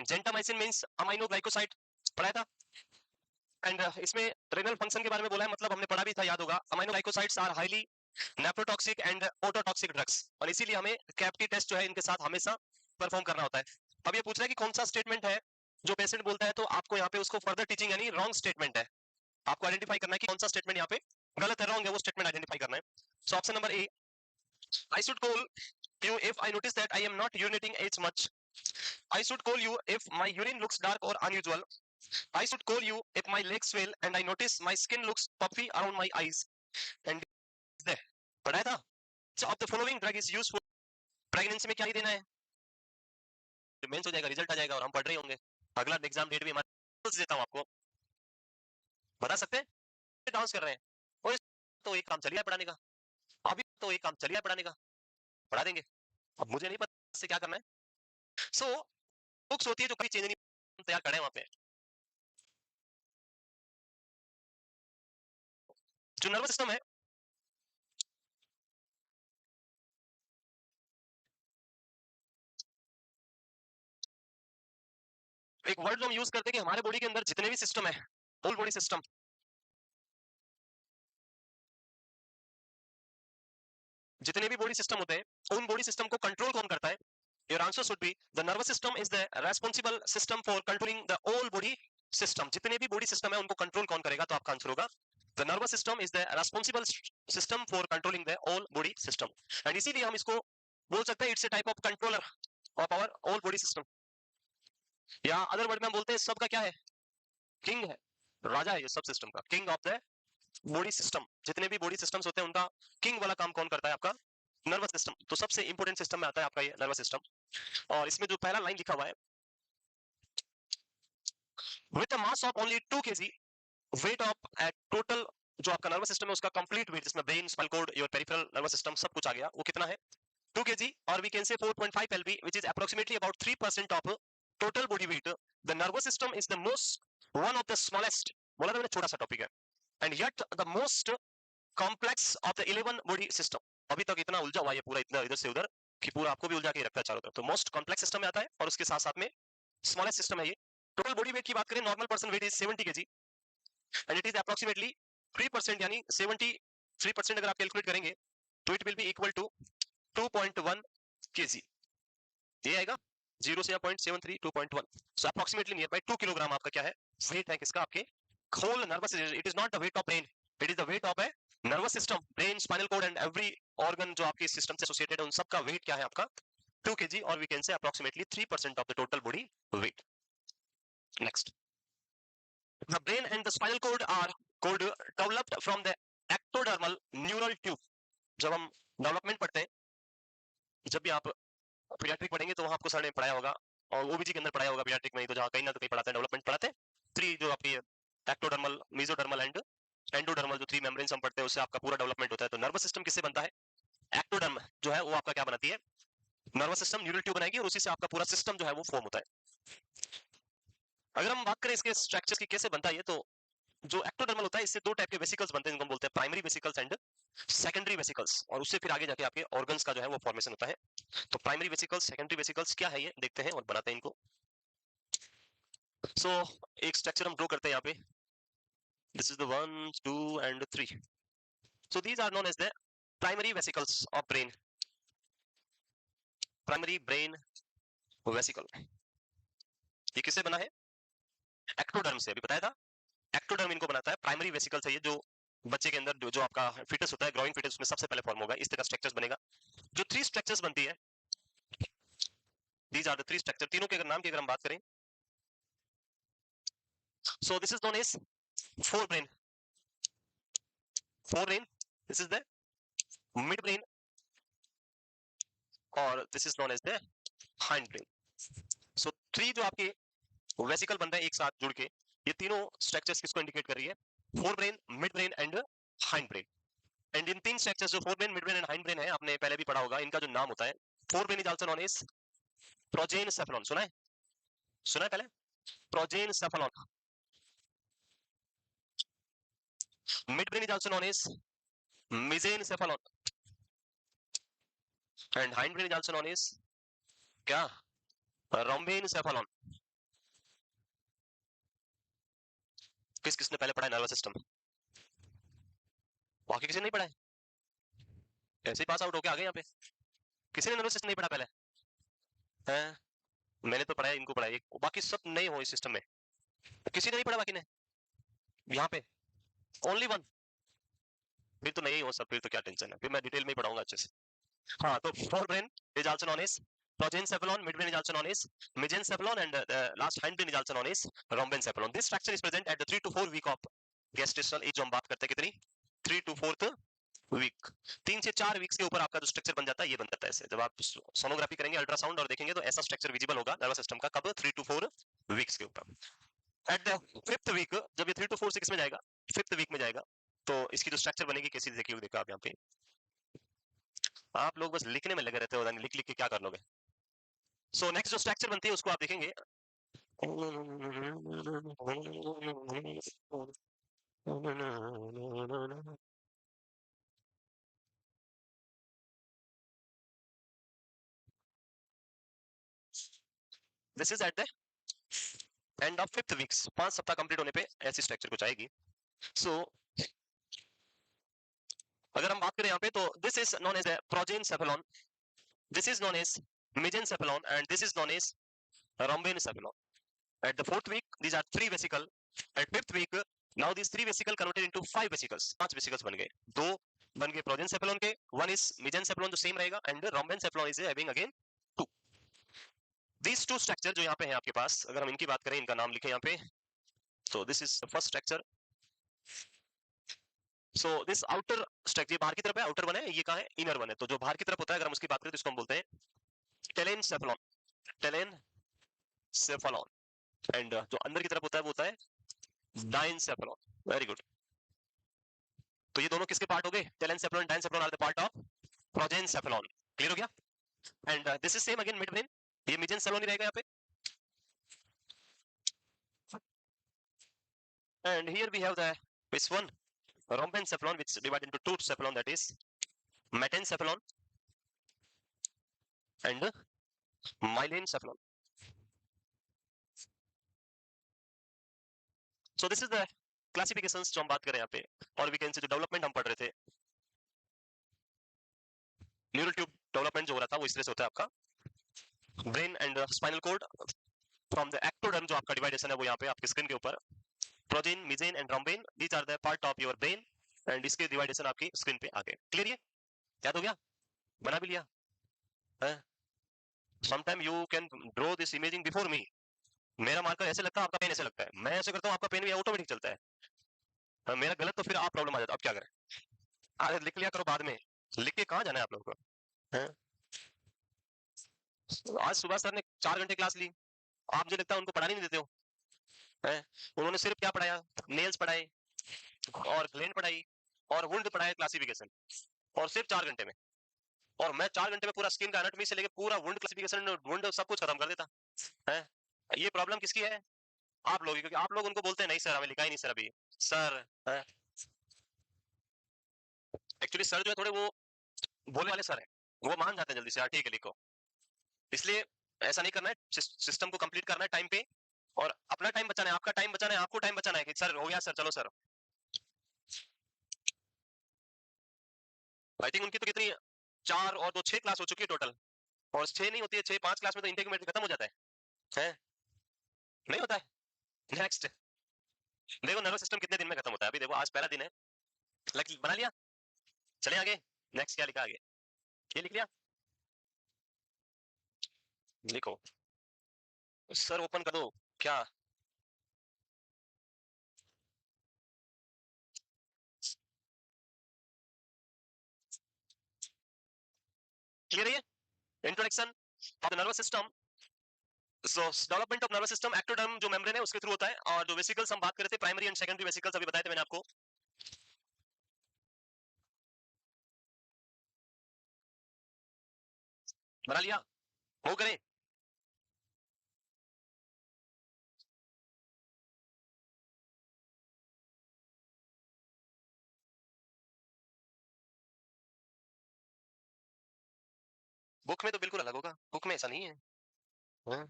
Gentamicin means amino glycoside, पढ़ा था। And इसमें रेनल फंक्शन के बारे में बोला है, मतलब हमने पढ़ा भी था, याद होगा। Aminoglycosides are highly nephrotoxic and ototoxic drugs, और इसीलिए हमें कैप्टी टेस्ट जो है इनके साथ हमेशा परफॉर्म करना होता है। अब ये पूछ रहा है कि कौन सा स्टेटमेंट है जो पेशेंट बोलता है, तो आपको यहाँ पे उसको फर्दर टीचिंग यानी रॉन्ग स्टेटमेंट है, आपको आइडेंटिफाई करना है कि कौन सा स्टेटमेंट यहाँ पे गलत है, रॉन्ग है, वो स्टेटमेंट आइडेंटिफाई करना है। So option number A, I should call you if I notice that I am not urinating as much. I should call you if my urine looks dark or unusual. I should call you if my legs swell and I notice my skin looks puffy around my eyes. And there, पढ़ा था। So of the following drug is used for pregnancy में क्या ही देना है? Mains हो जाएगा, result आ जाएगा और हम पढ़ रहे होंगे। अगला एग्जाम डेट भी हमारे देता हूँ आपको, बता सकते हैं? डांस कर रहे हैं, और तो एक काम चलिए पढ़ाने का, अभी तो एक काम चलिए पढ़ाने का, पढ़ा देंगे। अब मुझे नहीं पता इससे क्या करना है। सो बुक्स होती है जो कभी चेंज नहीं तैयार करे वहां पे। जो नर्वस सिस्टम है, एक वर्ड जो हम यूज करते हैं कि हमारे बॉडी के अंदर जितने भी सिस्टम है, होल बॉडी सिस्टम, जितने भी बॉडी सिस्टम होते हैं उन बॉडी सिस्टम को कंट्रोल कौन करता है? Your answer should be the nervous system is the responsible system for controlling the whole body system. जितने भी बॉडी सिस्टम है उनको कंट्रोल कौन करेगा? तो आपका आंसर होगा the nervous system is the responsible system for controlling the whole body system. And इसीलिए हम इसको बोल सकते हैं it's a type of controller of our whole body system, या अदर वर्ड में हम बोलते हैं सबका क्या है? किंग है, राजा है ये सब सिस्टम का, king of the body system. जितने भी बॉडी सिस्टम्स होते हैं उनका किंग वाला काम कौन करता है? आपका नर्वस सिस्टम। तो सबसे इंपॉर्टेंट सिस्टम में आता है आपका ये नर्वस सिस्टम। और इसमें जो पहला लाइन लिखा हुआ है, with a mass of only 2 kg, weight of at total, जो आपका नर्वस सिस्टम है उसका कंप्लीट वेट, जिसमें brain, spinal cord, your peripheral nervous system सब कुछ आ गया, वो कितना है? 2 kg, और वी कैन से 4.5 lb, which is approximately about 3% of total body weight. The nervous system is the most one of the smallest, बोला था मैंने छोटा सा टॉपिक है, and yet the most complex of the 11 body system। अभी तक इतना उलझा हुआ है पूरा, इतना इधर से उधर कि पूरा आपको भी उलझा के रखता है चारों तरफ। तो मोस्ट कॉम्प्लेक्स सिस्टम में आता है और उसके साथ साथ में स्मॉलेस्ट सिस्टम है ये। टोटल बॉडी वेट की बात करें, normal person weight is 70 kg and it is approximately 3%, यानी 73% अगर आप कैलकुलेट करेंगे तो it will be equal to 2.1 kg। ये आएगा 0 से 0.73, 2.1, so approximately near by 2 kilogram आपका क्या है? वेट है किसका? आपके whole nervous. It is not the weight of brain, it is the weight of a nervous system, brain, spinal cord and every organ जो आपके सिस्टम से एसोसिएटेड है, उन सब का वेट क्या है आपका? 2 kg, और we can say approximately 3% of the total body weight. Next, the brain and the spinal cord are called developed from the ectodermal neural tube. जब हम डेवलपमेंट पढ़ते हैं, जब भी आप पीडियाट्रिक पढ़ेंगे तो वहां आपको सर ने पढ़ाया होगा, और ओबीजी के अंदर पढ़ाया होगा पीडियाट्रिक में ही, तो जहां कहीं ना तो कहीं पढ़ाते हैं डेवलपमेंट पढ़ाते हैं। 3 जो आपकी एक्टोडर्मल, मेसोडर्मल एंड एंडोडर्मल, जो 3 मेम्ब्रेन्स हम पढ़ते हैं उससे आपका पूरा डेवलपमेंट होता है। तो नर्वस सिस्टम किससे बनता है? एक्टोडर्म जो है वो आपका क्या बनाती है? नर्वस सिस्टम न्यूरल ट्यूब बनाएगी, और उसी से आपका पूरा सिस्टम जो है वो फॉर्म होता है। अगर हम बात करें इसके स्ट्रक्चर्स की कैसे बनता है ये, तो जो एक्टोडर्मल होता है इससे 2 टाइप के वेसिकल्स बनते हैं, जिनको हम बोलते हैं primary vesicles and secondary vesicles, और उससे फिर आगे जाके आपके ऑर्गन्स का जो है वो फॉर्मेशन होता है। तो प्राइमरी वेसिकल्स, सेकेंडरी वेसिकल्स क्या है ये देखते हैं और बनाते हैं इनको। सो एक स्ट्रक्चर हम ड्रॉ करते हैं यहाँ पे, this is the 1 2 and 3। So these are known as the primary vesicles of brain, primary brain vesicle. ये किससे बना है? एक्टोडर्म से, अभी बताया था। एक्टोडर्म इनको बनाता है, प्राइमरी वेसिकल है ये, जो बच्चे के अंदर जो आपका फिटस होता है, ग्रोइंग फिटस, उसमें सबसे पहले फॉर्म होगा, इस तरह स्ट्रक्चर्स बनेगा। जो 3 स्ट्रक्चर्स बनती है, दीज आर द 3 स्ट्रक्चर, तीनों के अगर नाम की अगर हम बात करें, so this is known as forebrain, forebrain, this is the midbrain, और this is known as the hindbrain। so 3 जो आपके वेसिकल बन रहे हैं एक साथ जुड़ के, ये तीनों स्ट्रक्चर्स किसको इंडिकेट कर रही है? Forebrain, midbrain and hindbrain. And in 3 structures जो फोरब्रेन, मिडब्रेन एंड हाइंडब्रेन है, आपने पहले भी पढ़ा होगा, इनका जो नाम होता है, forebrain is also known as prosencephalon, सुना है? सुना है पहले? Prosencephalon. Midbrain is also known as mesencephalon, and hindbrain is also known as क्या? रोम्बेनसेफेलॉन। किस किसने पहले पढ़ा है नर्वस सिस्टम? बाकी किसी ने नहीं पढ़ा है? ऐसे ही पास आउट होके आ गए यहाँ पे। किसी ने नर्वस सिस्टम नहीं पढ़ा पहले? हैं? मैंने तो पढ़ा है, इनको पढ़ा है, बाकी सब नए हो इस सिस्टम में। किसी ने नहीं पढ़ा बाकी ने यहाँ पे? Only one? फिर तो नहीं हो सब, फिर तो क्या टेंशन है, फिर मैं डिटेल में ही पढ़ाऊंगा अच्छे से। हाँ, तो fore brain is also known as progencephalon, midbrain is also known as mesencephalon, and the last hindbrain is also known as rhombencephalon. This structure is present at the 3 to 4 week of gestational age. जो हम बात करते हैं कितनी, 3 to 4th week, 3 से 4 weeks के ऊपर आपका जो स्ट्रक्चर बन जाता है ये बन जाता है ऐसे। जब आप सोनोग्राफी करेंगे, अल्ट्रासाउंड और देखेंगे तो ऐसा स्ट्रक्चर विजिबल होगा नर्वस सिस्टम का, कब? 3 to 4 वीक्स के ऊपर। एट द 5th वीक, जब ये 3 to 4 6 में जाएगा, 5th वीक में जाएगा, तो इसकी जो स्ट्रक्चर बनेगी कैसी, देखिए देखो आप यहाँ पे, आप लोग बस लिखने में लगे रहते हो, लिख लिख के क्या कर लोगे। सो नेक्स्ट जो स्ट्रक्चर बनती है उसको आप देखेंगे। This is at the end of 5th weeks, 5 सप्ताह कंप्लीट होने पे ऐसी स्ट्रक्चर कुछ आएगी। सो अगर हम बात करें यहाँ पे, तो this is known as prosencephalon, this is known as mesencephalon, and this is known as rhombencephalon. At the 4th week, these are 3 vesicle. At 5th week, now these 3 vesicle converted into 5 vesicles. 5 vesicles बन गए, 2 बन गए progencephalon के, 1 is mesencephalon जो same रहेगा, and rhombencephalon is having again 2. These two structure जो यहाँ पे है आपके पास, अगर हम इनकी बात करें, इनका नाम लिखें यहाँ पे, तो this is the first structure. So this outer structure बाहर की तरफ है, outer one है, ये कहाँ है? inner one है। तो जो बाहर की तरफ होता है, अगर हम उसकी बात करें तो इसको हम बोलते हैं telencephalon, telencephalon, एंड जो अंदर की तरफ होता है वो होता है डाइनसेफेलॉन। Very good. तो ये दोनों किसके पार्ट हो गए? Telencephalon, diencephalon are the part of prosencephalon. Clear हो गया? And this is same again midbrain, ये मेसेंसेफेलॉन ही रहेगा यहाँ पे। And here we have the this one rhombencephalon, which is divided into two cephalon, that is metencephalon and myelencephalon. So this is the classifications जो हम बात कर रहे हैं यहाँ पे, और we can see जो डेवलपमेंट हम पढ़ रहे थे, न्यूरल ट्यूब डेवलपमेंट जो हो रहा था वो इस तरह से होता है आपका, brain and spinal cord from the ectoderm, जो आपका डिवाइडेशन है वो यहाँ पे आपके स्क्रीन के ऊपर, prosen, mesen and rhomben, these are the part of your brain, and इसके डिवाइडेशन आपकी स्क्रीन पे आ गए। क्लियर? ये याद हो गया? बना भी लिया है? Sometime you can draw this imaging before me. मेरा मार्कर ऐसे लगता है, आपका पेन ऐसे लगता है, मैं ऐसे करता हूँ, आपका पेन भी ऑटोमेटिक चलता है। मेरा गलत तो फिर आप प्रॉब्लम आ जाता है, अब क्या करें? अरे लिख लिया करो बाद में, लिख के कहाँ जाना है आप लोगों को? आज सुबह सर ने 4 घंटे क्लास ली, आप मुझे लगता है उनको पढ़ाने नहीं देते हो, है? उन्होंने सिर्फ क्या पढ़ाया? नेल्स पढ़ाए और ग्लैंड पढ़ाई और वुंड पढ़ाया, क्लासिफिकेशन, और सिर्फ 4 घंटे में। और मैं 4 घंटे में पूरा स्किन का एनाटॉमी से लेके पूरा वुंड क्लासिफिकेशन, वुंड सब कुछ खत्म कर देता है। ये प्रॉब्लम किसकी है? आप लोग, क्योंकि आप लोग उनको बोलते हैं नहीं सर हमें लिखा ही नहीं सर अभी। सर एक्चुअली सर जो है थोड़े वो बोलने वाले सर है, वो मान जाते हैं जल्दी से, यार ठीक है लिखो। इसलिए ऐसा नहीं करना है, सिस्टम को कंप्लीट करना है टाइम पे, और अपना टाइम बचाना है, आपका टाइम बचाना है, आपको टाइम बचाना है कि सर हो गया सर, चलो सर। आई थिंक उनकी तो कितनी 4 और 2 6 क्लास हो चुकी है टोटल, और 6 नहीं होती है, 6 5 क्लास में तो इंटेक में खत्म हो जाता है? नहीं होता है। नेक्स्ट देखो नर्वस सिस्टम कितने दिन में खत्म होता है, अभी देखो आज पहला दिन है, लकी बना लिया, चले आगे। नेक्स्ट क्या लिखा आगे? ये लिख लिया, लिखो सर ओपन कर दो क्या? क्लियर है? Introduction of the nervous system. So development of nervous system, ectoderm जो मेम्ब्रेन है उसके थ्रू होता है, और जो वेसिकल्स हम बात कर रहे थे, प्राइमरी एंड सेकेंडरी वेसिकल्स अभी बताए थे मैंने आपको। बना लिया? हो करे? बुक में तो बिल्कुल अलग होगा, बुक में ऐसा नहीं है। हाँ?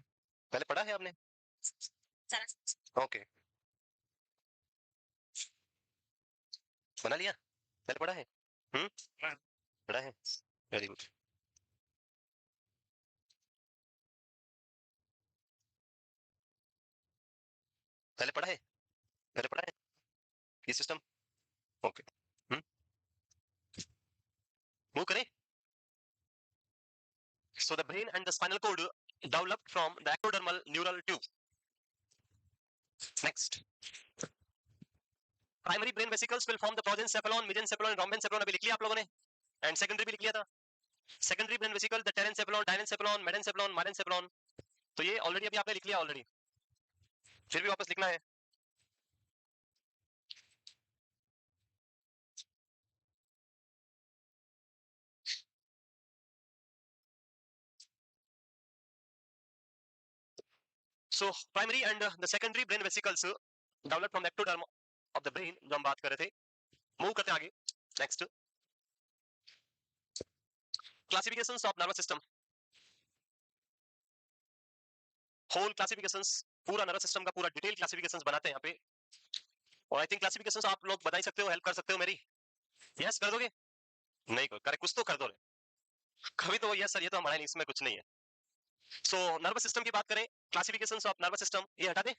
पहले पढ़ा है आपने? ओके। बना लिया, पहले पढ़ा है? पढ़ा है, वेरी गुड। पहले पढ़ा है, पहले पढ़ा है ये सिस्टम। ओके, मूव करें। So the brain and the spinal cord developed from the ectodermal neural tube. Next, primary brain vesicles will form the prosencephalon, mesencephalon and rhombencephalon. अभी लिख लिया आप लोगों ने, and secondary भी लिख लिया था। Secondary brain vesicle, the terencephalon, diencephalon, medencephalon, merencephalon. तो ये ऑलरेडी अभी आपने लिख लिया ऑलरेडी, फिर भी वापस लिखना है। So primary and the secondary brain vesicles developed from the ectoderm of the brain, जो हम बात कर रहे थे। मूव करते हैं आगे। Next, classifications of nervous system, whole classifications, पूरा नर्वस सिस्टम का पूरा डिटेल क्लासिफिकेशंस बनाते हैं यहाँ पे। और आई थिंक क्लासिफिकेशंस आप लोग बता ही सकते हो, हेल्प कर सकते हो मेरी। यस कर दोगे? नहीं करे, कुछ तो कर दो। कभी तो यस सर ये तो हमारा नहीं, इसमें कुछ नहीं है। सो नर्वस सिस्टम की बात करें, क्लासिफिकेशंस ऑफ नर्वस सिस्टम, ये हटा दें।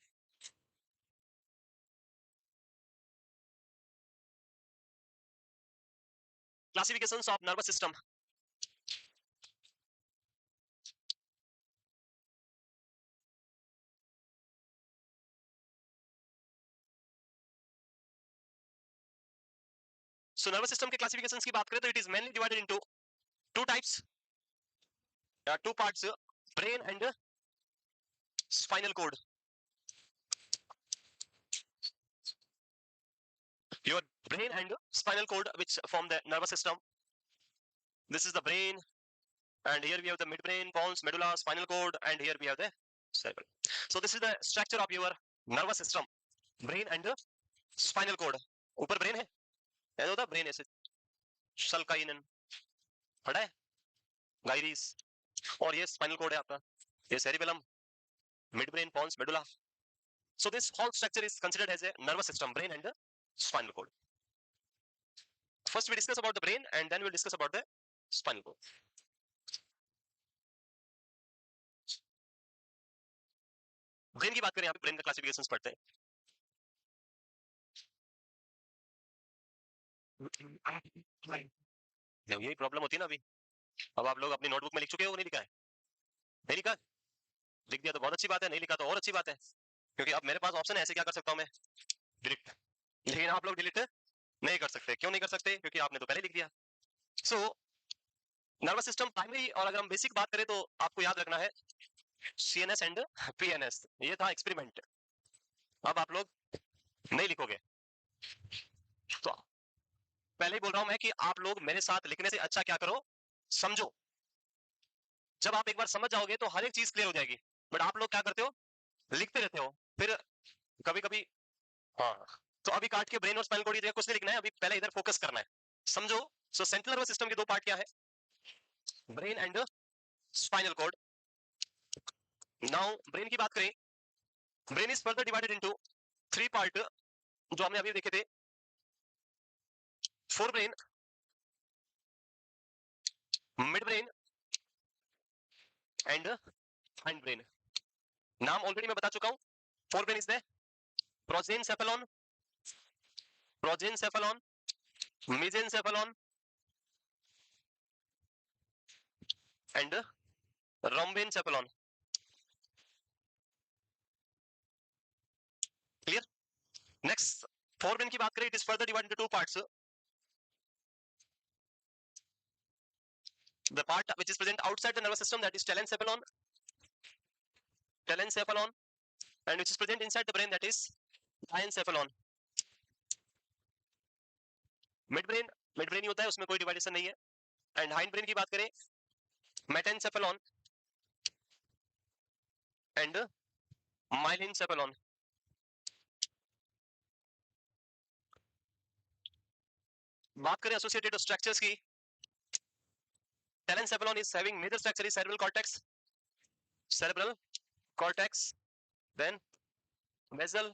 Classifications of nervous system, so nervous system के क्लासिफिकेशंस की बात करें तो it is mainly divided into two types या two parts, brain and spinal cord. Your brain and spinal cord which form the nervous system. This is the brain, and here we have the midbrain, pons, medulla, spinal cord, and here we have the cerebellum. So this is the structure of your nervous system, brain and spinal cord. ऊपर brain है, ऐसा होता है brain ऐसे, सल्काइनन पढ़ा है, गाइरिस, और ये स्पाइनल कोड है आपका, ये cerebellum, midbrain, pons, medulla. So this whole structure is considered as a nervous system, brain and spinal cord. First we discuss about the brain and then we'll discuss about the spinal cord. Brain की बात करें, यहाँ पे brain का classifications पढ़ते हैं। यही problem होती है ना अभी। अब आप लोग अपनी नोटबुक में लिख चुके हो, नहीं लिखा है? नहीं लिखा, लिख दिया तो बहुत अच्छी बात है, नहीं लिखा तो और अच्छी बात है, क्योंकि अब मेरे पास ऑप्शन है, ऐसे क्या कर सकता हूं मैं, डिलीट। लेकिन आप लोग डिलीट नहीं कर सकते। क्यों नहीं कर सकते? क्योंकि आपने तो पहले लिख दिया। सो नर्वस सिस्टम प्राइमरी, और अगर हम बेसिक बात करें तो आपको याद रखना है सीएनएस एंड पीएनएस, ये था एक्सपेरिमेंट। अब आप लोग नहीं लिखोगे तो पहले ही बोल रहा हूं मैं कि आप लोग मेरे साथ लिखने से अच्छा क्या करो, समझो। जब आप एक बार समझ जाओगे तो हर एक चीज क्लियर हो जाएगी। बट आप लोग क्या करते हो, लिखते रहते हो, फिर कभी कभी, हाँ, तो अभी काट के ब्रेन और स्पाइनल कोड कुछ नहीं लिखना है, अभी पहले इधर फोकस करना है, समझो। सो सेंट्रल नर्वस सिस्टम के दो पार्ट क्या है, brain and spinal cord. Now brain की बात करें, brain is further divided into three part, जो हमने अभी देखे थे, forebrain, midbrain and hindbrain. नाम ऑलरेडी मैं बता चुका हूं। Forebrain is the prosencephalon, prosencephalon, mesencephalon and rhombencephalon. Clear? Next, forebrain की बात करें, it is further divided into two parts. The part which is present outside the nervous system, that is telencephalon, telencephalon, and which is present inside the brain, that is diencephalon. Midbrain, midbrain ही होता है, उसमें कोई डिवाइडेशन नहीं है। And hind brain की बात करें, मेटेनसेफेलॉन and माइलिनसेफेलॉन। बात करें एसोसिएटेड स्ट्रक्चर्स की, telencephalon is having major structure is cerebral cortex, then basal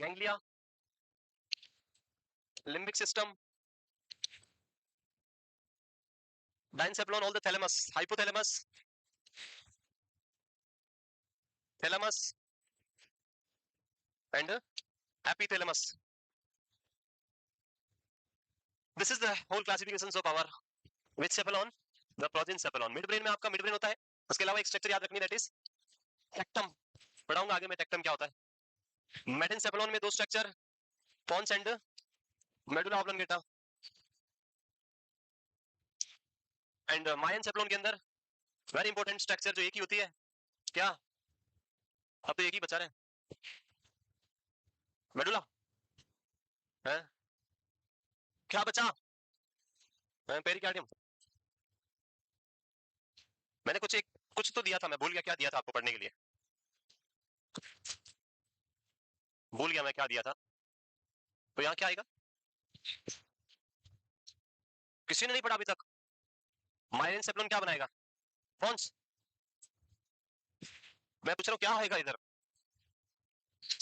ganglia, limbic system, diencephalon, all the thalamus, hypothalamus, thalamus, and epithalamus. This is the whole classifications of our which cephalon, the progencephalon. Mid brain में आपका mid brain होता है, उसके अलावा एक structure याद रखनी, that is tectum. पढ़ाऊंगा आगे मैं टेक्टम क्या होता है. मेटेनसेफेलॉन में दो structure, pons and medulla oblongata. And myelencephalon के अंदर वेरी इंपॉर्टेंट स्ट्रक्चर जो एक ही होती है, क्या अब तो एक ही बचा रहे हैं, मेडुला है, क्या बचा पेरिकार्डियम. मैंने कुछ तो दिया था, मैं भूल गया क्या दिया था आपको पढ़ने के लिए, भूल गया मैं क्या दिया था. तो यहाँ क्या आएगा, किसी ने नहीं पढ़ा अभी तक. मायनसेफेलॉन क्या बनाएगा, पॉन्स. मैं पूछ रहा हूँ क्या आएगा इधर.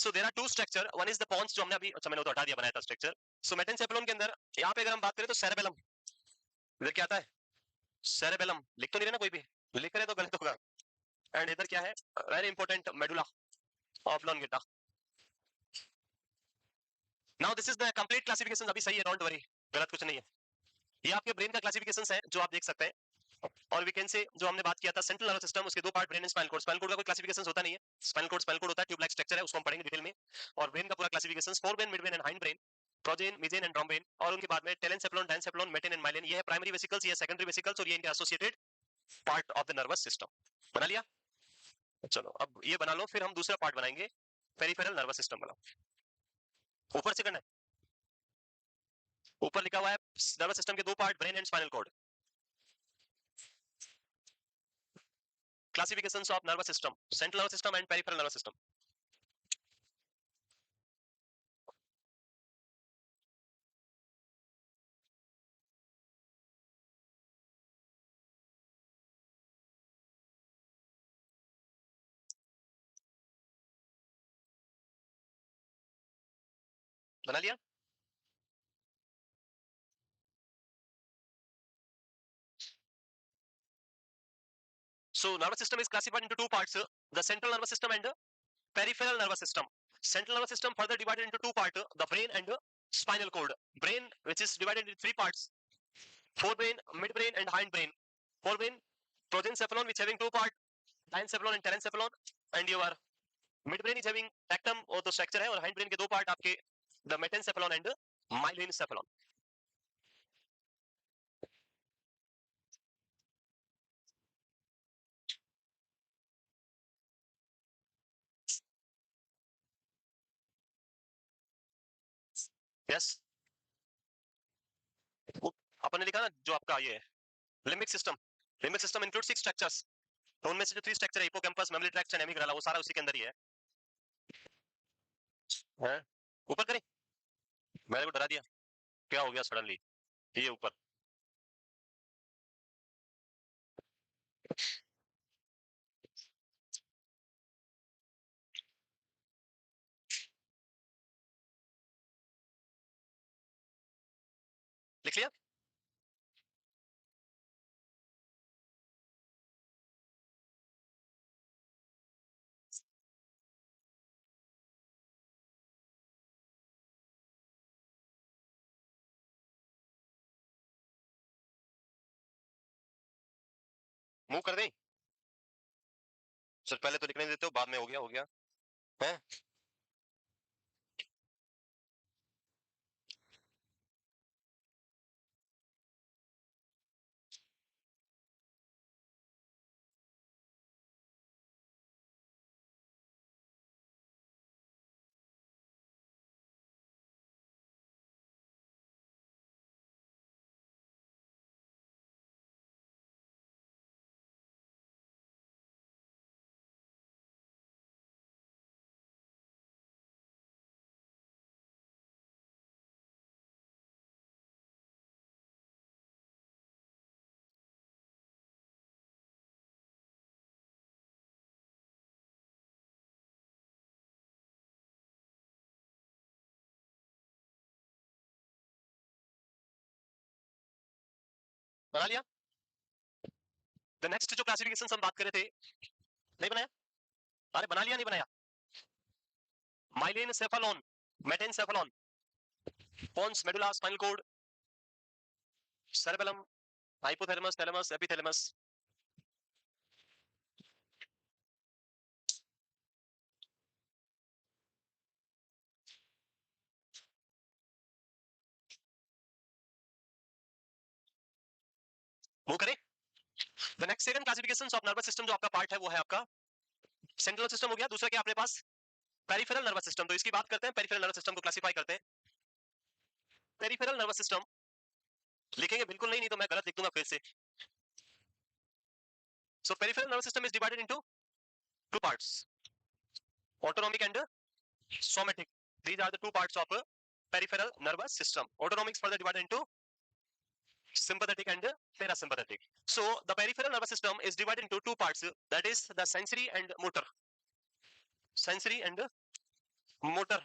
So there are two structure, one is the pons जो हमने अभी, अच्छा मैंने वो तो हटा दिया, बनाया था स्ट्रक्चर. So मेटेनसेफेलॉन के अंदर यहाँ पे अगर हम बात करें तो सेरेबेलम, इधर क्या आता है, सेरेबेलम. लिख तो नहीं रहे ना कोई भी, लिख रहे तो गलत होगा. एंड इधर क्या है, very important medulla oblongata. Now this is the complete classification, अभी सही है, डोंट वरी, गलत कुछ नहीं है. ये आपके ब्रेन का क्लासिफिकेशंस है जो आप देख सकते हैं. और वी कैन से जो हमने बात किया था सेंट्रल नर्वस सिस्टम, उसके दो part, brain and spinal code. Spinal cord का कोई क्लासिफिकेशन होता नहीं है, स्पाइनल कोड होता है, ट्यूब लाइक स्ट्रक्चर है, उसको हम पढ़ेंगे डिटेल में. और ब्रेन का पूरा classification, forebrain, midbrain and hindbrain, prosen, mesen and rhomben. और उनके बाद में टेलेनसेफेलॉन, डायनसेफेलॉन, मेटेन एंड माइलेन. ये है प्राइमरी वेसिकल्स, ये है सेकेंडरी वेसिकल्स, और ये इनके associated part of the nervous system. बना लिया. चलो अब ये बना लो, फिर हम दूसरा पार्ट बनाएंगे, पेरिफेरल नर्वस सिस्टम वाला. ऊपर से करना है, ऊपर लिखा हुआ है नर्वस सिस्टम के दो part, brain and spinal cord. Classifications of nervous system, central nervous system and peripheral nervous system. बना लिया. So nervous system is classified into two parts, the central nervous system and peripheral nervous system. Central nervous system further divided into two parts, the brain and spinal cord. Brain which is divided into three parts, forebrain, midbrain and hindbrain. Forebrain, progencephalon which having two parts, diencephalon and telencephalon, and your midbrain is having tectum और तो structure है, और hindbrain के दो part आपके the metencephalon and myelencephalon. Yes. अपन ने लिखा ना जो आपका ये limbic system, limbic system include six structures. तो उनमें से जो थ्री स्ट्रक्चर है, हिपोकैम्पस, मेमोरी ट्रैक्ट, एमिग्डाला, वो सारा उसी के अंदर ही है. ऊपर करें, मैंने को डरा दिया, क्या हो गया सडनली, ये ऊपर. लिख लिया. मूव कर दें, सर पहले तो लिखने देते हो, बाद में हो गया हो गया है. बना लिया। द नेक्स्ट जो क्लासिफिकेशन हम बात कर रहे थे, नहीं बनाया, अरे बना लिया नहीं बनाया, myelencephalon, metencephalon, pons medulla spinal cord, cerebellum, hypothalamus, thalamus, epithalamus. वो करें। The next second classification of nervous system जो आपका पार्ट है वो है आपका सेंट्रल सिस्टम हो गया। दूसरा क्या अपने पास, पेरिफेरल नर्वस सिस्टम। तो इसकी बात करते हैं, पेरिफेरल नर्वस सिस्टम को क्लासिफाई करते हैं। पेरिफेरल नर्वस सिस्टम लिखेंगे बिल्कुल नहीं, नहीं तो मैं गलत लिख दूंगा फिर से। So peripheral nervous system is divided into two parts, autonomic and somatic. These are the two parts of a peripheral nervous system. Autonomic is further divided into sympathetic and parasympathetic. So the peripheral nervous system is divided into two parts, that is the sensory and motor. Sensory and motor.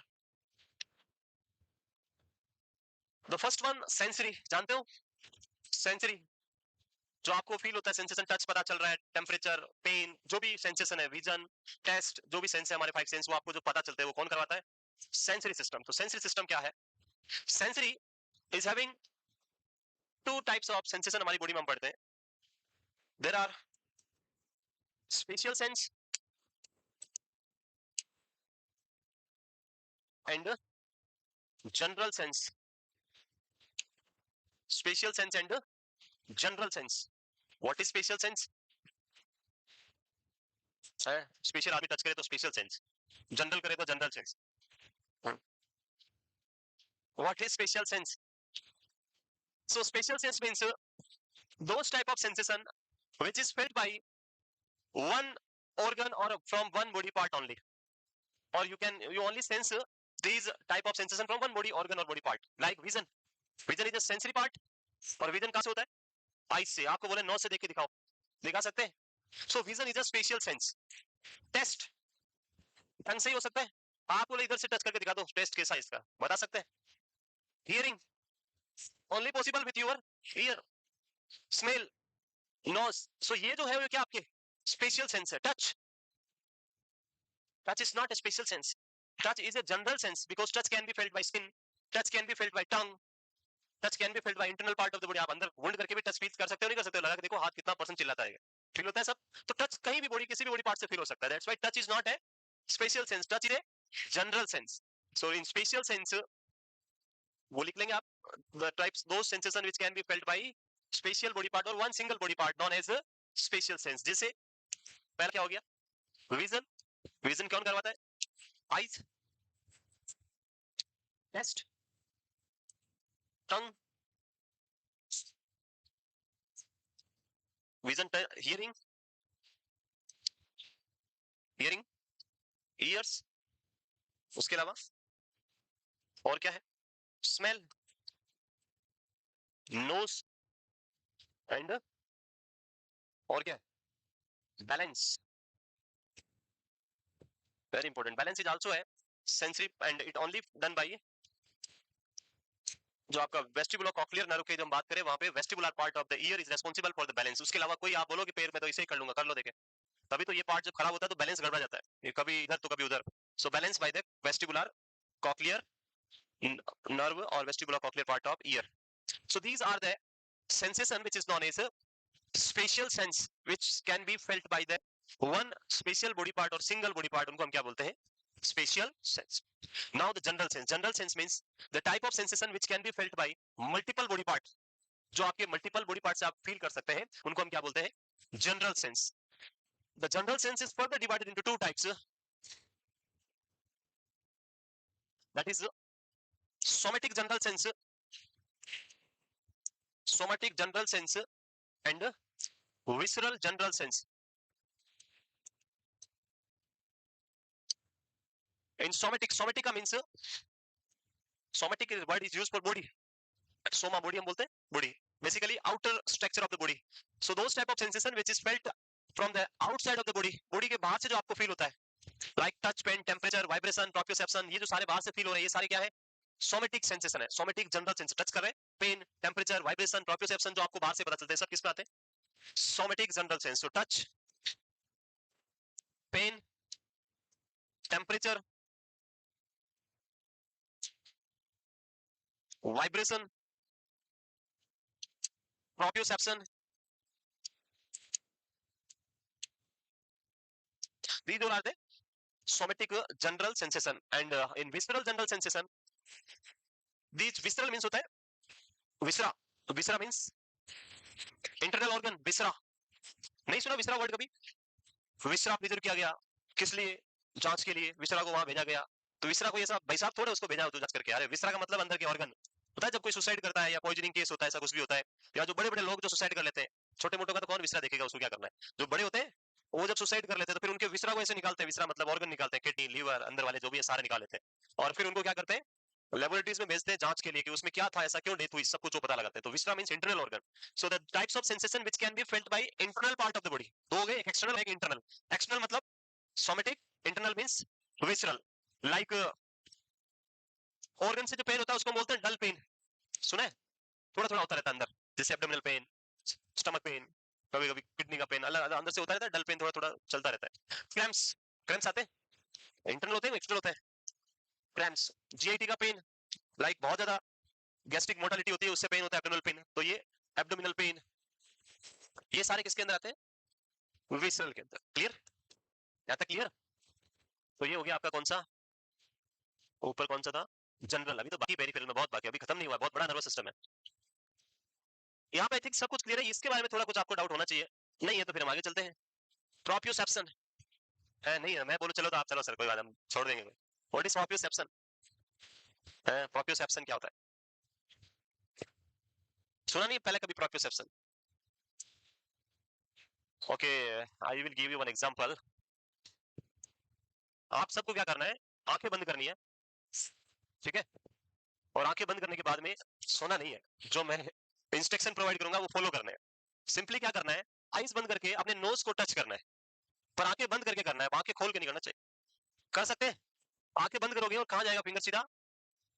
The first one sensory, जानते हो sensory, जो आपको feel होता है, sensation, touch पता चल रहा है, टेम्परेचर, पेन, जो भी सेंसेशन है, विजन, टेस्ट, जो भी सेंस है हमारे 5 सेंस, वो आपको जो पता चलते हैं वो कौन करवाता है, सेंसरी सिस्टम। तो सेंसरी सिस्टम क्या है, sensory is having two types of sensation हमारी बॉडी में हम पढ़ते हैं। There are special sense and general sense, special sense and general sense. What is special sense है, स्पेशल आदमी टच करे तो स्पेशल सेंस, जनरल करे तो general sense. What is special sense, so special sense means those type of sensation which is felt by one organ or from one body part only, or you only sense these type of sensation from one body organ or body part, like vision. Vision is a sensory part, और vision कहां से होता है, eyes से। आपको बोले नौ से देख के दिखाओ, दिखा सकते हैं? So vision is a spatial sense. Taste ढंग से ही हो सकता है, आप बोले इधर से टच करके दिखा दो, टेस्ट कैसा है इसका बता सकते हैं? Hearing only possible with your ear, smell, nose. सो ये जो है वो क्या आपके स्पेशियल सेंस है। Touch, touch is not a special sense, touch is a general sense, because touch can be felt by skin, touch can be felt by tongue, touch can be felt by internal part of the body। आप अंदर wound करके भी touch feel कर सकते हो, नहीं कर सकते हो, लगा के देखो हाथ कितना परसेंट चिल्लाता है, फील होता है सब। तो टच कहीं भी बॉडी, किसी भी बॉडी पार्ट से फील हो सकता है। That's why touch is not a special sense, touch is a general sense. So in special sense वो लिख लेंगे आप, the types those sensation which can be felt by spatial body part or one single body part known as a spatial sense। जैसे पहला क्या हो गया, vision, vision कौन करवाता है, आईज, टेस्ट, टंग, विजन, हियरिंग, हियरिंग, ईयर्स, उसके अलावा और क्या है, स्मेल, नोज एंड और क्या है, balance. Very important, balance is also है sensory and it only done by जो आपका वेस्टिबुलर कॉक्लियर नर्व की जो हम बात करें, वहां पे vestibular part of the year is responsible for the balance. उसके अलावा कोई आप बोलो कि पैर में तो इसे ही कर लूंगा, कर लो देखे, तभी तो ये पार्ट जब खराब होता है तो बैलेंस गड़बड़ा जाता है, ये कभी इधर तो कभी उधर। So balance by the vestibular cochlear nerve or vestibular cochlear part of ear. So these are the sensation which is known as a spatial sense which can be felt by the one spatial body part or single body part, उनको हम क्या बोलते हैं, spatial sense. Now the general sense, general sense means the type of sensation which can be felt by multiple body parts, जो आपके multiple body parts से आप feel कर सकते हैं, उनको हम क्या बोलते हैं, general sense. The general sense is further divided into two types, that is somatic general sense, somatic general sense and visceral general sense. In somatic, somatica means somatic word is used for body, soma body हम बोलते हैं, body basically outer structure of the body. So those type of sensation which is felt from the outside of the body, body के बाहर से जो आपको feel होता है, like touch, pain, temperature, vibration, proprioception, ये जो सारे बाहर से फील हो रहे हैं, ये सारे क्या है, सोमेटिक सेंसेशन है, सोमेटिक जनरल सेंस, टच कर रहे हैं, पेन, टेम्परेचर, वाइब्रेशन, प्रोप्रियोसेप्शन जो आपको बाहर से पता चलते हैं, सब किस में आते हैं? Somatic general sense. तो touch, pain, temperature, vibration, proprioception, these all are the somatic general sensation. And in visceral general sensation, these visceral means होता है viscera, viscera means internal organ, viscera, नहीं सुना viscera वर्ड कभी? Viscera preserve किया गया किस लिए? जांच के लिए विसरा को वहां भेजा गया। तो विसरा को ऐसा भाई साहब थोड़े उसको भेजा तो जांच करके, अरे विसरा का मतलब अंदर के ऑर्गन। पता है जब कोई सुसाइड करता है या पॉइजनिंग केस होता है, ऐसा कुछ भी होता है, या जो बड़े बड़े लोग जो सुसाइड कर लेते हैं, छोटे मोटों का तो कौन विसरा देखेगा, उसको क्या करना है। जो बड़े होते हैं वो जब सुसाइड कर लेते हैं तो फिर उनके विसरा को ऐसे निकालते हैं, विसरा मतलब ऑर्गन निकालते हैं, किडनी, लीवर, अंदर वाले जो भी है सारे निकाल लेते हैं, और फिर उनको क्या करते हैं, लेबोरेटरीज में भेजते हैं जांच के लिए कि उसमें क्या था, ऐसा क्यों डेथ हुई, सब कुछ वो पता लगाते हैं। तो viscera means internal organ. So the types of sensation which can be felt by internal part of the body, दो हो गए, एक एक्सटर्नल एक इंटरनल। एक्सटर्नल मतलब somatic, internal means visceral. Like organ से जो पेन होता है उसको बोलते हैं डल पेन, सुना है? थोड़ा थोड़ा होता रहता है अंदर, जैसे एब्डोमिनल पेन, स्टमक पेन, कभी कभी किडनी का पेन, अलग अंदर से होता रहता है, डल पेन थोड़ा थोड़ा चलता रहता है। क्रैम्प्स, क्रैम्प्स आते हैं, इंटरनल होते हैं एक्सटर्नल होते हैं। क्रैम्प्स, जीआईटी का पेन, लाइक बहुत ज्यादा गैस्ट्रिक मोर्टालिटी होती है उससे पेन होता है, एब्डोमिनल पेन, तो ये एब्डोमिनल पेन, ये सारे किसके अंदर आते हैं? विसरल के अंदर। क्लियर? यहाँ तक क्लियर? तो ये हो गया आपका कौन सा, ऊपर कौन सा था? जनरल। अभी तो बाकी पेरिफेरल में बहुत बाकी, अभी खत्म नहीं हुआ, बहुत बड़ा नर्वस सिस्टम है। यहाँ पे आई थिंक सब कुछ क्लियर है, इसके बारे में थोड़ा कुछ आपको डाउट होना चाहिए, नहीं है तो फिर हम आगे चलते हैं। प्रोप्रियोसेप्शन है, नहीं है मैं बोलूं चलो तो आप चलो सर, कोई बात, हम छोड़ देंगे। What is proprioception? प्रोप्रियोसेप्शन क्या होता है? सुना नहीं पहले कभी proprioception? Okay, I will give you one example. आप सबको क्या करना है, आंखें बंद करनी है, ठीक है, और आंखें बंद करने के बाद में सोना नहीं है, जो मैं इंस्ट्रक्शन प्रोवाइड करूंगा वो फॉलो करना है। सिंपली क्या करना है, आईज बंद करके अपने नोज को टच करना है, पर आंखें बंद करके करना है, आंखें खोल के नहीं करना चाहिए। कर सकते हैं? आंखें बंद करोगे और कहां जाएगा फिंगर? सीधा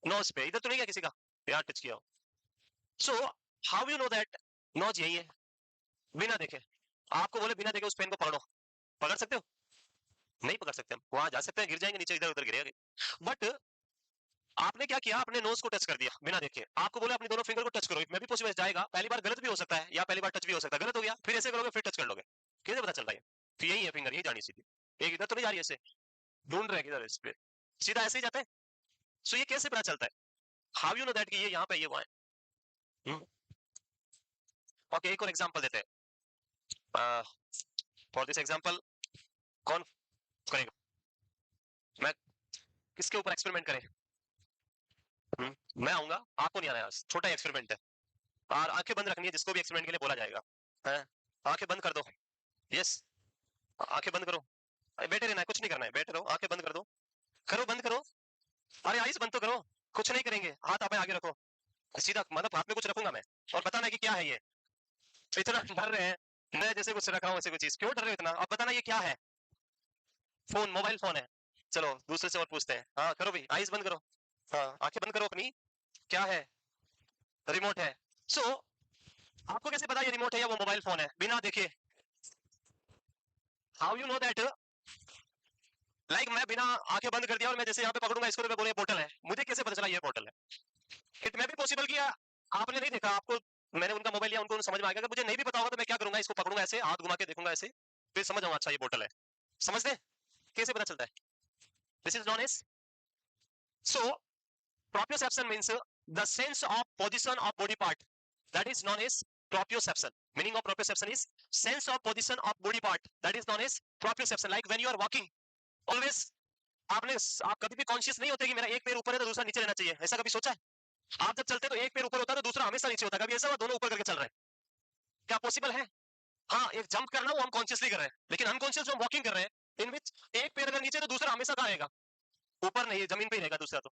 नोज पे, इधर तो नहीं गया किसी का, यार टच किया हो। So how you know that nose यही है? बिना देखे, आपको बोले बिना देखे उस पेन को पकड़ो, पकड़ सकते हो? नहीं पकड़ सकते, हम वहां जा सकते हैं, गिर जाएंगे नीचे, इधर उधर गिरेंगे, बट आपने क्या किया, अपने नोज को टच कर दिया बिना देखे। आपको बोले अपने दोनों फिंगर को टच करो, मैं भी पॉसिबल जाएगा, पहली बार गलत भी हो सकता है या पहली बार टच भी हो सकता है, गलत हो गया, फिर ऐसे करोगे फिर टच कर लोगे, कैसे पता चल रहा है? तो यही है फिंगर, यही जानी सीधी, एक इधर तो नहीं जा रही ऐसे, ढूंढ रहे किधर, इस पे सीधा ऐसे ही जाता है। सो ये कैसे पता चलता है, हाउ यू नो दैट कि ये यहाँ पे ये वहां है? ओके, एक और एग्जांपल देते हैं। फॉर दिस एग्जांपल, कौन करेगा? मैं, किसके ऊपर एक्सपेरिमेंट करें? मैं आऊंगा, आपको नहीं आना है, छोटा एक्सपेरिमेंट है, और आंखें बंद रखनी है, जिसको भी एक्सपेरिमेंट के लिए बोला जाएगा है। आंखें बंद कर दो, यस, आंखें बंद करो, बैठे रहना है, कुछ नहीं करना है, बैठे रहो, आंखें बंद कर दो, करो बंद करो, अरे आइस बंद तो करो, कुछ नहीं करेंगे, हाथ आप आगे रखो, सीधा मतलब हाथ में कुछ रखूंगा मैं, और बताना है कि क्या है ये। इतना डर रहे हैं, मैं जैसे कुछ रखा हूँ ऐसे कुछ चीज, क्यों डर रहे हो इतना? अब बताना ये क्या है? फोन, मोबाइल फोन है। चलो दूसरे से और पूछते हैं, हाँ करो भाई, आइस बंद करो, हाँ आंखें बंद करो अपनी, क्या है? रिमोट है। सो आपको कैसे पता ये रिमोट है या वो मोबाइल फोन है बिना देखे? How you know that? Like मैं बिना आंखें बंद कर दिया और मैं जैसे यहाँ पे पकड़ूंगा इसको, तो मैं बोले बोतल है, मुझे कैसे पता चला ये बोतल है? इट में भी पॉसिबल किया, आपने नहीं देखा, आपको मैंने उनका मोबाइल लिया, उनको समझ में आ गया, अगर मुझे नहीं भी पता होगा तो मैं क्या करूंगा, इसको पकड़ूंगा ऐसे, हाथ घुमा के देखूंगा ऐसे, फिर समझ आऊंगा अच्छा ये बोतल है। समझते हैं कैसे पता चलता है? This is known as, so proprioception means the sense of position of body part, that is known as proprioception. Meaning of proprioception is sense of position of body part, that is known as proprioception. Like when you are walking, always आप कभी भी conscious नहीं होते कि मेरा एक पैर ऊपर है तो दूसरा नीचे रहना चाहिए, ऐसा कभी सोचा है? आप जब चलते तो एक पैर ऊपर होता है तो दूसरा हमेशा नीचे होता है, कभी ऐसा हुआ दोनों ऊपर करके चल रहे हैं? क्या पॉसिबल है? हाँ, एक जंप करना वो हम कॉन्शियसली कर रहे हैं, लेकिन अनकॉन्शियस जो हम वॉकिंग कर रहे हैं, इन विच एक पैर अगर नीचे तो दूसरा हमेशा कहाँ रहेगा? ऊपर नहीं, जमीन पे ही रहेगा दूसरा, तो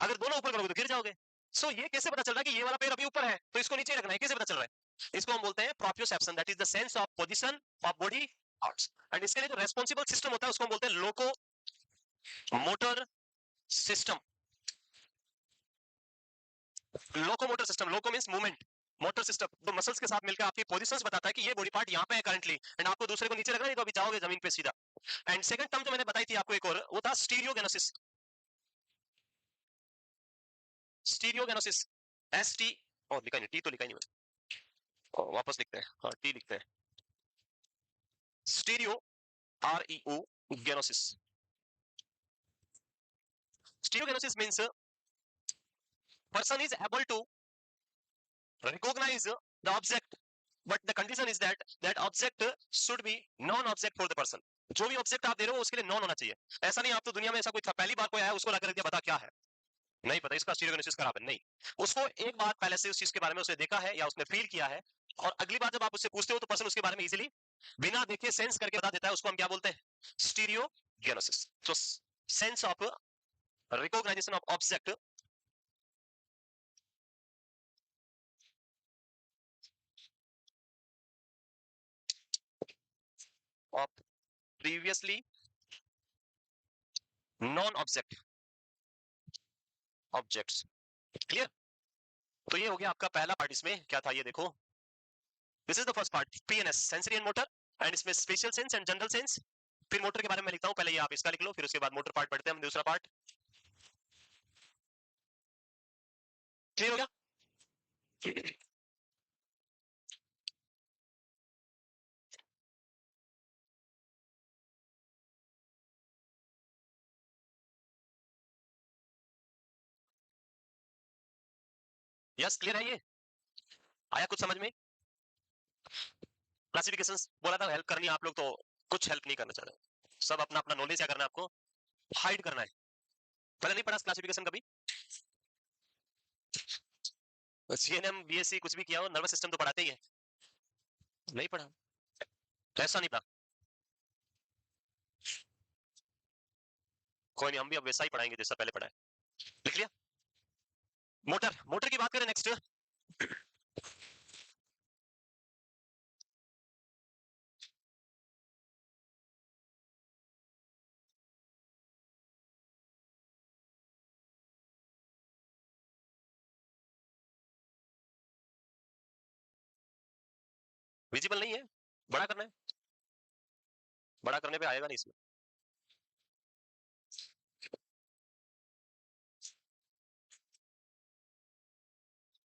अगर दोनों ऊपर करोगे तो गिर जाओगे। सो ये कैसे पता चल रहा है कि ये वाला पैर अभी ऊपर है तो इसको नीचे रखना है, कैसे पता चल रहा है? इसको हम बोलते हैं proprioception, that is the sense of position of body parts. And इसके लिए जो रेस्पॉन्सिबल सिस्टम होता है उसको हम बोलते हैं लोको मोटर सिस्टम। लोकोमोटर सिस्टम, लोको मींस मूवमेंट, मोटर सिस्टम तो मसल्स के साथ मिलकर आपकी पोजीशंस बताता है कि ये बॉडी पार्ट यहाँ पे है करंटली, एंड आपको दूसरे को नीचे रखना नहीं तो अभी जाओगे जमीन पे सीधा। एंड सेकंड टर्म जो मैंने बताई थी आपको एक और, वो था स्टीरियोगेनोसिस। स्टीरियोगेनोसिस, एस टी, और लिखा नहीं, टी तो लिखा ही नहीं, वापस लिखते हैं, हाँ टी लिखते हैं। Stereo, R E O, gnosis. Stereognosis means person is able to recognize the object, but the condition is that that object should be non object for the person। जो भी ऑब्जेक्ट आप दे रहे हो उसके लिए नॉन होना चाहिए। ऐसा नहीं आप तो दुनिया में ऐसा कोई था पहली बार कोई आया उसको रख दिया बता क्या है, नहीं पता इसका स्टीरियोगेनेसिस खराब है, नहीं, उसको एक बार पहले से उस चीज के बारे में उसने देखा है या उसने फील किया है, और अगली बार जब आप उससे पूछते हो तो पर्सन उसके बारे में इजीली बिना देखे सेंस करके बता देता है, उसको हम क्या बोलते हैं, स्टीरियोगेनेसिस। तो sense of recognization of object of previously known object objects. Clear? तो ये हो गया आपका पहला पार्ट। इसमें क्या था ये देखो, this is the first part, PNS, sensory and motor, and इसमें special sense and general sense. फिर मोटर के बारे में लिखता हूं, पहले ये आप इसका लिख लो, फिर उसके बाद मोटर पार्ट पढ़ते हैं हम, दूसरा पार्ट। क्लियर हो गया? यस क्लियर है? ये आया कुछ समझ में? क्लासिफिकेशंस बोला था हेल्प करनी है, आप लोग तो कुछ हेल्प नहीं करना चाह रहे, सब अपना अपना नॉलेज क्या करना है आपको, हाइड करना है। पहले नहीं पढ़ा क्लासिफिकेशन कभी? सीएनएम बीएससी कुछ भी किया हो, नर्वस सिस्टम तो पढ़ाते ही है, नहीं पढ़ा? ऐसा नहीं पढ़ा, कोई नहीं, हम भी अब वैसा ही पढ़ाएंगे जैसा पहले पढ़ा है। लिख लिया? मोटर, मोटर की बात करें नेक्स्ट। विजिबल नहीं है, बड़ा करना है, बड़ा करने पे आएगा नहीं इसमें।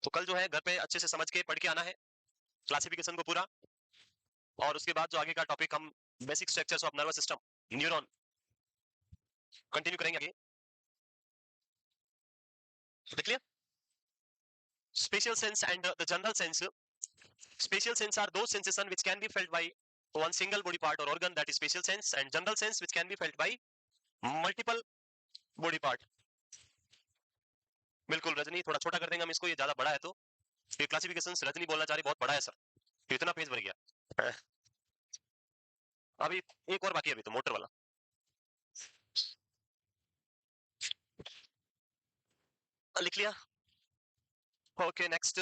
तो कल जो है घर पे अच्छे से समझ के पढ़ के आना है क्लासिफिकेशन को पूरा, और उसके बाद जो आगे का टॉपिक हम basic structures of nervous system, neuron, continue करेंगे आगे। देख लिया? Special sense and the general sense. Spatial sense are those sensation which can be felt by one single body part or organ, that is spatial sense, and general sense which can be felt by multiple body part। बिल्कुल रजनी, थोड़ा छोटा कर देंगे हम इसको, ये ज्यादा बड़ा है तो ये क्लासिफिकेशन रजनी बोलना चाह रही बहुत बड़ा है सर, इतना पेज भर गया। अभी एक और बाकी है, अभी तो मोटर वाला। लिख लिया? Okay next.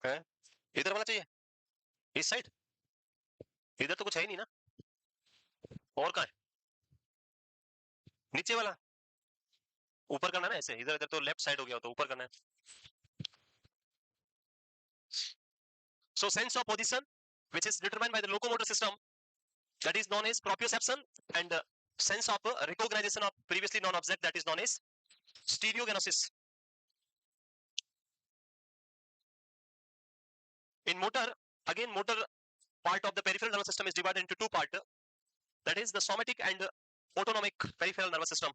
है इधर वाला चाहिए, इस साइड, इधर तो कुछ है ही नहीं ना, और कहाँ है? नीचे वाला ऊपर करना है ना ऐसे, इधर इधर तो लेफ्ट साइड हो गया, तो ऊपर करना है। So sense of position which is determined by the locomotor system, that is known as proprioception, and sense of recognition of previously known object, that is known as stereognosis। In motor, again motor part of the peripheral nervous system is divided into two parts, that is the somatic and autonomic peripheral nervous system।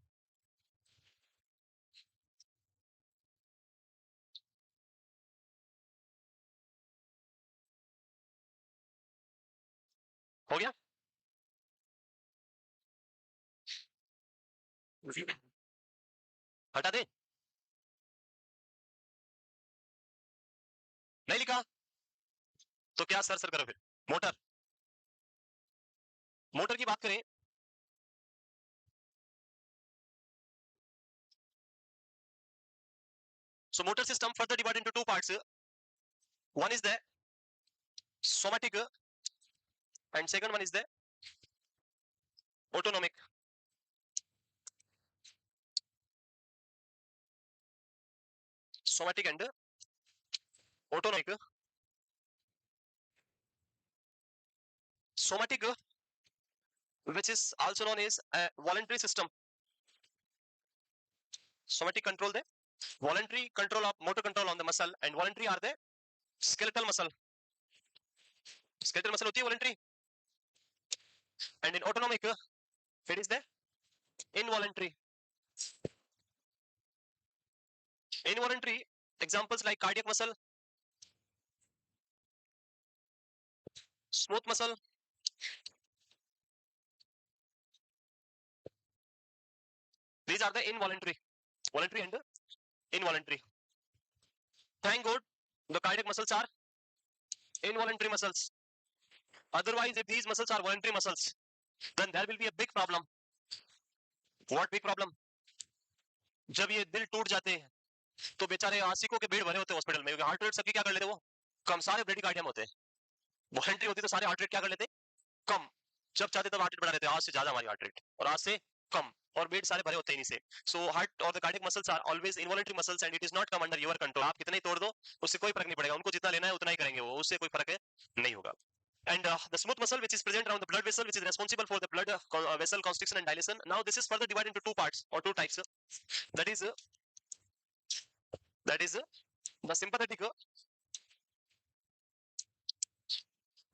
हो गया? हटा दे? नहीं लिखा? तो क्या sir sir करो फिर। Motor, motor की बात करें, so motor system further divided into two parts. One is the somatic and second one is the autonomic. Somatic and autonomic. Somatic, which is also known as a voluntary system. Somatic control the voluntary control of motor control on the muscle, and voluntary are the skeletal muscle. Skeletal muscle होती है voluntary, and in autonomic it is the involuntary. Involuntary examples like cardiac muscle, smooth muscle, these are the involuntary. Voluntary and involuntary. Thank God the cardiac muscles are involuntary muscles. Otherwise, if these muscles are voluntary muscles, then there will be a big problem. What big problem? जब ये दिल टूट जाते हैं तो बेचारे आशिकों के भीड़ भरे होते हैं हॉस्पिटल में, हार्ट रेट सबकी क्या कर लेते वो कम, सारे ब्रेडिकार्डियम होते हैं. वॉलेंट्री होती तो सारे हार्ट रेट क्या कर लेते कम, जब चाहते तब हार्ट रेट बढ़ा लेते, आज से ज्यादा हमारी हार्ट रेट और आज से कम, और बेड सारे भरे होते हैं इन्हीं से. सो हार्ट और the cardiac muscles are always involuntary muscles and it is not come under your control. आप कितने ही तोड़ दो उससे कोई फर्क नहीं पड़ेगा, उनको जितना लेना है उतना ही करेंगे वो, उससे कोई फर्क नहीं होगा. And the smooth muscle which is present around the blood vessel which is responsible for the blood vessel constriction and dilation. Now this is further divided into two parts or two types. That is the sympathetic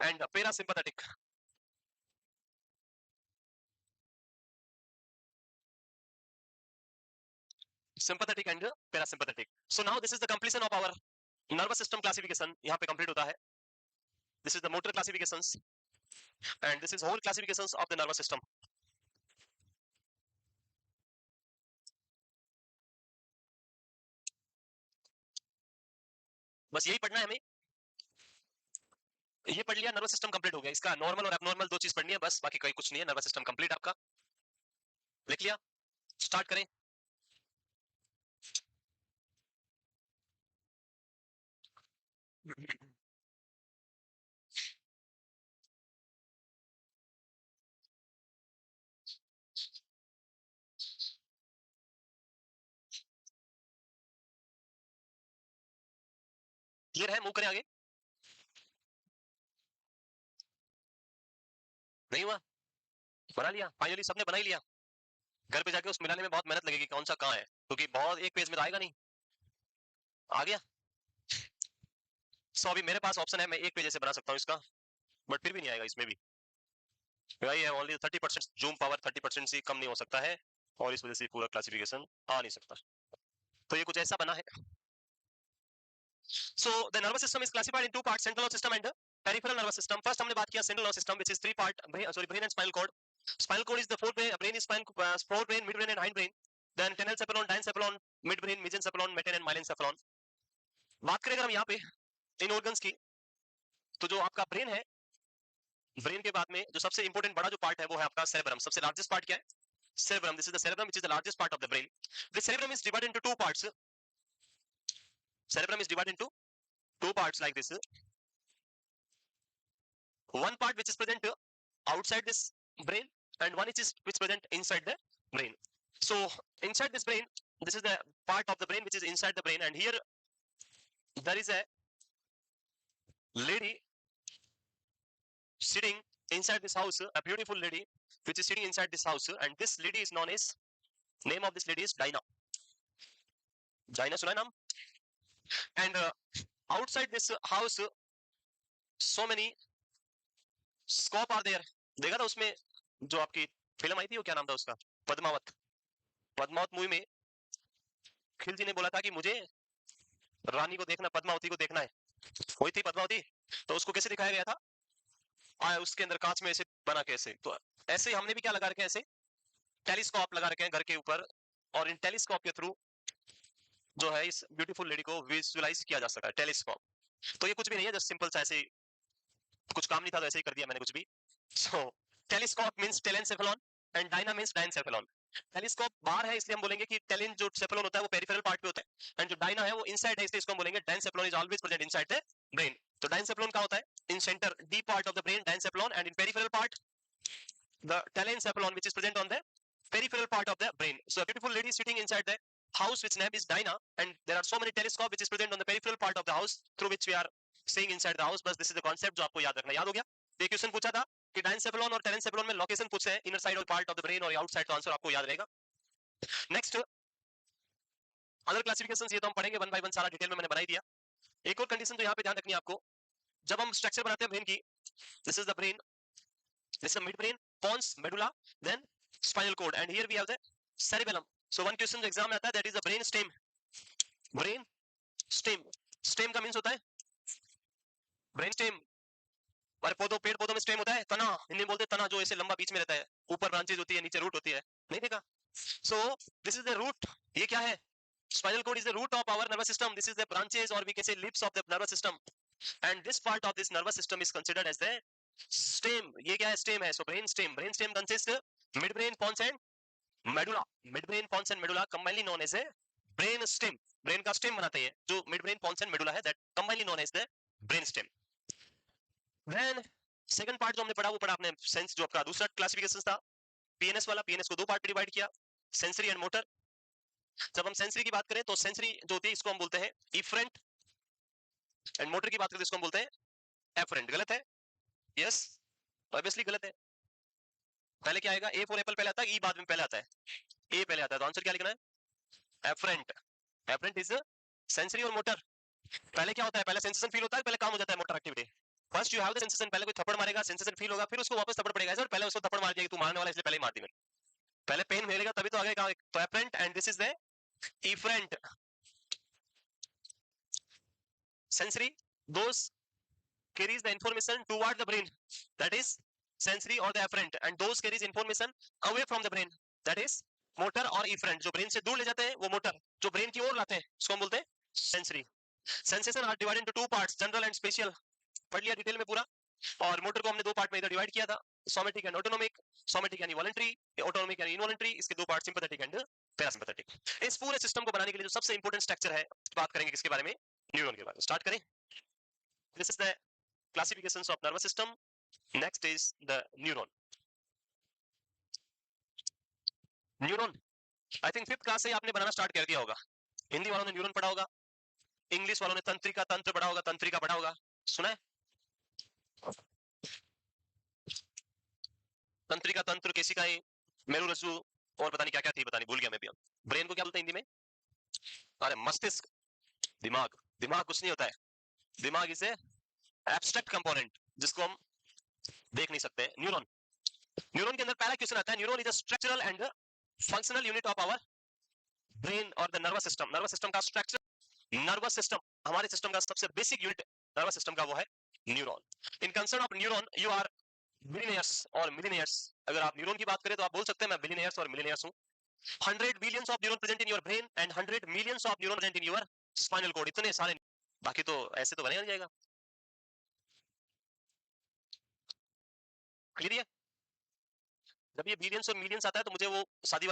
and parasympathetic. Sympathetic and parasympathetic. So now this is the completion of our nervous system classification. यहाँ पे complete होता है. This is the motor classifications and this is whole classifications of the nervous system. बस यही पढ़ना है हमें. ये पढ़ लिया, नर्वस सिस्टम कंप्लीट हो गया. इसका नॉर्मल और एबनॉर्मल दो चीज पढ़नी है बस, बाकी कोई कुछ नहीं है. नर्वस सिस्टम कंप्लीट आपका. लिख लिया, स्टार्ट करें. क्लियर है? मूव करें आगे. नहीं हुआ? बना लिया फाइनली, सबने बना ही लिया. घर पे जाके उस मिलाने में बहुत मेहनत लगेगी कौन सा कहाँ है, क्योंकि बहुत एक पेज में तो आएगा नहीं. आ गया. सो अभी मेरे पास ऑप्शन है, मैं एक पेज ऐसे बना सकता हूँ इसका, बट फिर भी नहीं आएगा इसमें भी. वही है, ओनली 30% जूम पावर 30% से कम नहीं हो सकता है, और इस वजह से पूरा क्लासिफिकेशन आ नहीं सकता. तो ये कुछ ऐसा बना है. So the nervous system is classified in two parts, central nervous system and peripheral nervous system. First हमने बात किया central nervous system, which is three part, brain and spinal cord. Spinal cord is the forebrain is forebrain, midbrain and hindbrain. Then telencephalon, diencephalon, midbrain, mesencephalon, meten and myelencephalon. बात करें अगर हम यहाँ पे इन organs की, तो जो आपका ब्रेन है, ब्रेन के बाद में जो सबसे इंपॉर्टेंट बड़ा जो पार्ट है वो है आपका cerebrum. सबसे लार्जेस्ट पार्ट क्या है? Cerebrum. This is the cerebrum, which is the largest part of the brain. The cerebrum is divided into two parts. Cerebrum is divided into two parts like this. One part which is present outside this brain and one which is present inside the brain. So inside this brain, this is the part of the brain which is inside the brain, and here there is a lady sitting inside this house, a beautiful lady which is sitting inside this house, and this lady is known as, name of this lady is Dinah. Dinah सुना नाम? And outside this house so many scope are there. देखा था उसमें जो आपकी film आई थी वो क्या नाम था उसका, पद्मावत. पद्मावत मूवी में खिलजी ने बोला था कि मुझे रानी को देखना, पद्मावती को देखना है. वही थी पद्मावती. तो उसको कैसे दिखाया गया था? उसके अंदर कांच में ऐसे बना के ऐसे. तो ऐसे हमने भी क्या लगा रखे हैं, ऐसे टेलीस्कोप लगा रखे हैं घर के ऊपर, और इन टेलीस्कोप के थ्रू जो है इस ब्यूटीफुल लेडी को विजुअलाइज किया जा सकता है. टेलीस्कोप. तो ये कुछ भी नहीं है, जस्ट सिंपल सा ऐसे कुछ काम नहीं था तो ऐसे ही कर दिया मैंने कुछ भी. So telescope means telencephalon and Diana means diencephalon. Telescope बाहर है इसलिए हम बोलेंगे कि टेलिन जो सेफेलॉन होता है वो पेरिफेरल पार्ट पे होता है एंड जो डायना है वो इनसाइड है इसलिए इसको हम बोलेंगे diencephalon is always present inside the brain. तो डायनसेफेलॉन क्या होता है in centre deep part of the brain diencephalon and in peripheral part the telencephalon which is present on the peripheral part of the brain. So a beautiful lady sitting inside the house which name is Dinah and there are so many telescope which is present on the peripheral part of the house through which we are seeing inside the house. बस this is the concept जो आपको याद रखना। याद हो गया? ये question पूछा था कि डायनसेफेलॉन और टेलेंसेफेलॉन में लोकेशन पूछे हैं इनर साइड और पार्ट ऑफ द ब्रेन और आउटसाइड, तो आंसर आपको याद रहेगा। नेक्स्ट अदर क्लासिफिकेशंस ये तो हम पढ़ेंगे वन बाय वन, सारा डिटेल में मैंने बना ही दिया। एक और कंडीशन तो यहाँ पे ध्यान रखनी है आपको, जब हम स्ट्रक्चर बनाते हैं ब्रेन की, this is the brain, this is the midbrain, pons, medulla, then spinal cord, and here we have the cerebellum. So one question जो एग्जाम में आता है that is the brain stem. Brain stem, stem का means होता है brain stem। और पौधों, पेड़ पौधों में स्टेम होता है, तना, हिंदी में बोलते हैं तना, जो ऐसे लंबा बीच में रहता है, ऊपर ब्रांचेज होती है, नीचे रूट होती है, नहीं देखा? So this is the root, ये क्या है? Spinal cord is the root of our nervous system. This is the branches or we can say lips of the nervous system. And this part of this nervous system is considered as the stem. ये क्या है? Stem है। So brain stem. Brain stem consists midbrain, pons and medulla. Midbrain, pons and medulla commonly known as a brain stem. Brain का stem बनाते हैं जो midbrain, pons and medulla है, that commonly known as the brain stem. Then second part जो हमने पढ़ा वो पढ़ा आपने sense, जो आपका दूसरा क्लासिफिकेशन था PNS वाला। PNS को दो पार्ट में डिवाइड किया, सेंसरी एंड मोटर। जब हम सेंसरी की बात करें तो सेंसरी जो होती है इसको हम बोलते हैं इफरेंट, एंड मोटर की बात करें तो इसको हम बोलते हैं एफरेंट। गलत है? यस, ऑब्वियसली गलत है। पहले क्या आएगा? ए फॉर एप्पल पहले आता है, ई बाद में पहले आता है? ए पहले आता है, तो आंसर क्या लिखना है? एफरेंट। एफरेंट इज सेंसरी और मोटर। पहले क्या होता है? पहले सेंसेशन फील होता है, पहले काम हो जाता है motor activity. First you have the sensation, पहले कोई थप्पड़ मारेगा, सेंसेशन फील होगा, फिर उसको वापस थप्पड़ पड़ेगा। सर पहले उसको थप्पड़ मार दिया, तू मारने वाला इसलिए पहले ही मार दी मैंने, पहले पेन मिलेगा तभी तो आगे। तो afferent and this is the efferent. Sensory, those carries the information toward the brain, that is sensory or the afferent, and those carries information away from the brain, that is motor or efferent। जो brain से दूर ले जाते हैं वो motor, जो brain की ओर लाते हैं उसको हम बोलते हैं sensory। Sensation are divided into two parts, general and special। पढ़ लिया डिटेल में पूरा। और मोटर को हमने दो पार्ट में इधर डिवाइड किया था, सोमेटिक एंड ऑटोनोमिक। सोमेटिक यानी वॉलंटरी, ऑटोनोमिक यानी इनवॉलंटरी। इसके दो पार्ट, सिंपैथेटिक एंड पैरासिम्पैथेटिक। इस पूरे सिस्टम को बनाने के लिए जो सबसे इंपॉर्टेंट स्ट्रक्चर है, बात करेंगे किसके बारे में? न्यूरॉन के बारे में। स्टार्ट करें। This is the classifications of nervous system. Next is the neuron. Neuron, I think 5th class से आपने बनाना स्टार्ट कर दिया होगा। हिंदी वालों ने न्यूरॉन पढ़ा होगा, इंग्लिश वालों ने तंत्रिका, तंत्र पढ़ा होगा, तंत्रिका पढ़ा होगा। सुना है? तंत्रिका, तंत्र, केशिकाएं, मेरुरज्जु और पता नहीं क्या क्या थी, पता नहीं, भूल गया मैं भी। ब्रेन को क्या बोलते हैं हिंदी में? अरे मस्तिष्क, दिमाग। दिमाग कुछ नहीं होता है, दिमाग इसे एब्स्ट्रैक्ट कंपोनेंट जिसको हम देख नहीं सकते। न्यूरॉन, न्यूरॉन के अंदर पहला क्वेश्चन आता है, neuron is a structural and functional unit of our brain और the nervous system. Nervous system का स्ट्रक्चर, नर्वस सिस्टम, हमारे सिस्टम का सबसे बेसिक यूनिट नर्वस सिस्टम का वो है neuron. In concern of neuron you are billionaires और millionaires. अगर आप न्यूरॉन की बात करें तो आप बोल सकते हैं मैं बिलियनियर्स और मिलियनियर्स हूं। 100 billions of neuron present in your brain and 100 millions of neuron present in your spinal cord. इतने सारे, बाकी तो ऐसे तो बनेगा नहीं जाएगा। क्लियर है? जब ये बिलियंस और मिलियंस आता है तो मुझे वो शादी